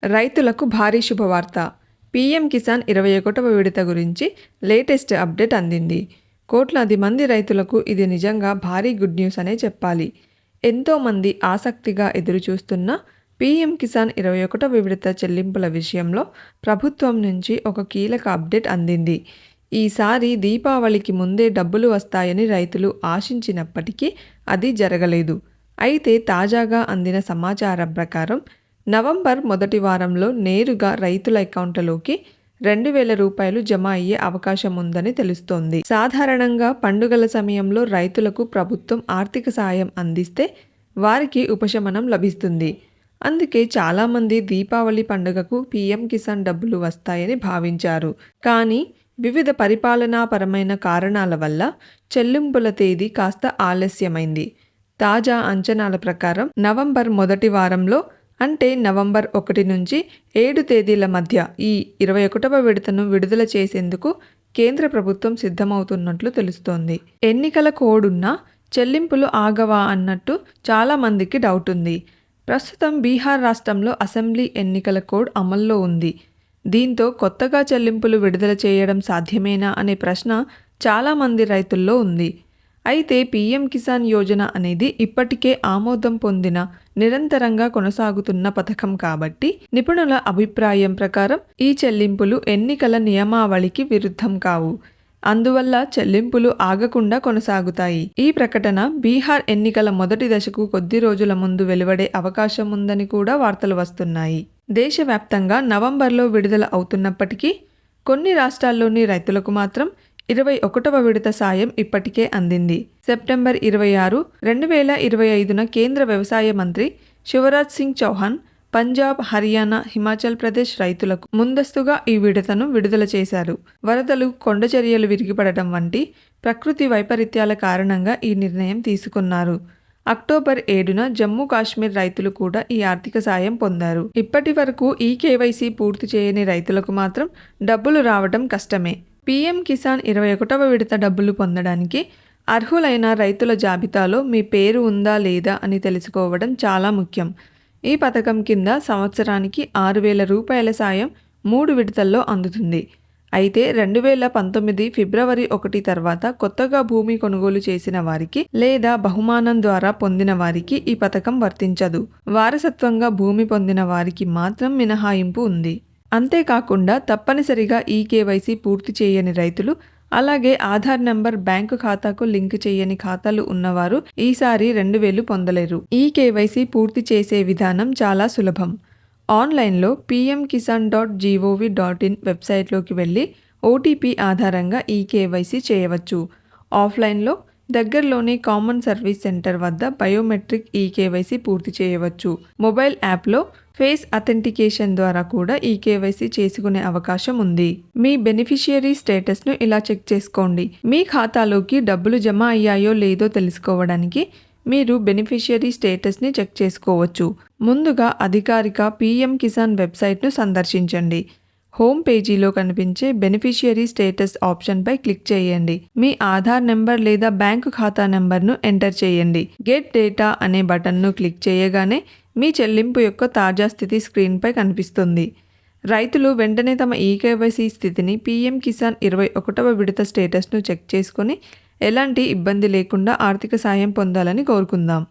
రైతులకు భారీ శుభవార్త. పీఎం కిసాన్ 21వ విడత గురించి లేటెస్ట్ అప్డేట్ అందింది. కోట్లాది మంది రైతులకు ఇది నిజంగా భారీ గుడ్ న్యూస్ అనే చెప్పాలి. ఎంతోమంది ఆసక్తిగా ఎదురుచూస్తున్న పీఎం కిసాన్ 21వ విడత చెల్లింపుల విషయంలో ప్రభుత్వం నుంచి ఒక కీలక అప్డేట్ అందింది. ఈసారి దీపావళికి ముందే డబ్బులు వస్తాయని రైతులు ఆశించినప్పటికీ అది జరగలేదు. అయితే తాజాగా అందిన సమాచారం ప్రకారం నవంబర్ మొదటి వారంలో నేరుగా రైతుల అకౌంట్లలోకి 2,000 రూపాయలు జమ అయ్యే అవకాశం ఉందని తెలుస్తోంది. సాధారణంగా పండుగల సమయంలో రైతులకు ప్రభుత్వం ఆర్థిక సాయం అందిస్తే వారికి ఉపశమనం లభిస్తుంది. అందుకే చాలామంది దీపావళి పండుగకు పీఎం కిసాన్ డబ్బులు వస్తాయని భావించారు. కానీ వివిధ పరిపాలనాపరమైన కారణాల వల్ల చెల్లింపుల తేదీ కాస్త ఆలస్యమైంది. తాజా అంచనాల ప్రకారం నవంబర్ మొదటి వారంలో అంటే నవంబర్ 1 నుంచి 7 తేదీల మధ్య ఈ 21వ విడతను విడుదల చేసేందుకు కేంద్ర ప్రభుత్వం సిద్ధమవుతున్నట్లు తెలుస్తోంది. ఎన్నికల కోడ్ ఉన్నా చెల్లింపులు ఆగవా అన్నట్టు చాలామందికి డౌట్ ఉంది. ప్రస్తుతం బీహార్ రాష్ట్రంలో అసెంబ్లీ ఎన్నికల కోడ్ అమల్లో ఉంది. దీంతో కొత్తగా చెల్లింపులు విడుదల చేయడం సాధ్యమేనా అనే ప్రశ్న చాలామంది రైతుల్లో ఉంది. అయితే పీఎం కిసాన్ యోజన అనేది ఇప్పటికే ఆమోదం పొందిన నిరంతరంగా కొనసాగుతున్న పథకం కాబట్టి నిపుణుల అభిప్రాయం ప్రకారం ఈ చెల్లింపులు ఎన్నికల నియమావళికి విరుద్ధం కావు. అందువల్ల చెల్లింపులు ఆగకుండా కొనసాగుతాయి. ఈ ప్రకటన బీహార్ ఎన్నికల మొదటి దశకు కొద్ది రోజుల ముందు వెలువడే అవకాశం ఉందని కూడా వార్తలు వస్తున్నాయి. దేశవ్యాప్తంగా నవంబర్లో విడుదల అవుతున్నప్పటికీ కొన్ని రాష్ట్రాల్లోని రైతులకు మాత్రం 21వ విడత సాయం ఇప్పటికే అందింది. సెప్టెంబర్ 26, 2025న కేంద్ర వ్యవసాయ మంత్రి శివరాజ్ సింగ్ చౌహాన్ పంజాబ్, హర్యానా, హిమాచల్ ప్రదేశ్ రైతులకు ముందస్తుగా ఈ విడతను విడుదల చేశారు. వరదలు, కొండచర్యలు విరిగిపడటం వంటి ప్రకృతి వైపరీత్యాల కారణంగా ఈ నిర్ణయం తీసుకున్నారు. అక్టోబర్ 7న జమ్మూ కాశ్మీర్ రైతులు కూడా ఈ ఆర్థిక సాయం పొందారు. ఇప్పటి వరకు ఈ కేవైసీ పూర్తి చేయని రైతులకు మాత్రం డబ్బులు రావడం కష్టమే. పీఎం కిసాన్ 21వ విడత డబ్బులు పొందడానికి అర్హులైన రైతుల జాబితాలో మీ పేరు ఉందా లేదా అని తెలుసుకోవడం చాలా ముఖ్యం. ఈ పథకం కింద సంవత్సరానికి 6,000 రూపాయల సాయం 3 విడతల్లో అందుతుంది. అయితే 2019 ఫిబ్రవరి 1 తర్వాత కొత్తగా భూమి కొనుగోలు చేసిన వారికి లేదా బహుమానం ద్వారా పొందిన వారికి ఈ పథకం వర్తించదు. వారసత్వంగా భూమి పొందిన వారికి మాత్రం మినహాయింపు ఉంది. అంతేకాకుండా తప్పనిసరిగా ఈ కేవైసీ పూర్తి చేయని రైతులు, అలాగే ఆధార్ నెంబర్ బ్యాంకు ఖాతాకు లింక్ చేయని ఖాతాలు ఉన్నవారు ఈసారి 2,000 పొందలేరు. ఈ కేవైసీ పూర్తి చేసే విధానం చాలా సులభం. ఆన్లైన్లో pmkisan.gov.in వెబ్సైట్లోకి వెళ్ళి ఓటీపీ ఆధారంగా ఈ కేవైసీ చేయవచ్చు. ఆఫ్లైన్లో దగ్గరలోని కామన్ సర్వీస్ సెంటర్ వద్ద బయోమెట్రిక్ ఈ కేవైసీ పూర్తి చేయవచ్చు. మొబైల్ యాప్లో ఫేస్ అథెంటికేషన్ ద్వారా కూడా ఈ కేవైసీ చేసుకునే అవకాశం ఉంది. మీ బెనిఫిషియరీ స్టేటస్ను ఇలా చెక్ చేసుకోండి. మీ ఖాతాలోకి డబ్బులు జమ అయ్యాయో లేదో తెలుసుకోవడానికి మీరు బెనిఫిషియరీ స్టేటస్ని చెక్ చేసుకోవచ్చు. ముందుగా అధికారిక పీఎం కిసాన్ వెబ్సైట్ను సందర్శించండి. హోమ్ పేజీలో కనిపించే బెనిఫిషియరీ స్టేటస్ ఆప్షన్పై క్లిక్ చేయండి. మీ ఆధార్ నెంబర్ లేదా బ్యాంకు ఖాతా నెంబర్ను ఎంటర్ చేయండి. గెట్ డేటా అనే బటన్ను క్లిక్ చేయగానే మీ చెల్లింపు యొక్క తాజా స్థితి స్క్రీన్పై కనిపిస్తుంది. రైతులు వెంటనే తమ ఈకేవైసీ స్థితిని పీఎం కిసాన్ 21వ విడత స్టేటస్ను చెక్ చేసుకొని ఎలాంటి ఇబ్బంది లేకుండా ఆర్థిక సాయం పొందాలని కోరుకుందాం.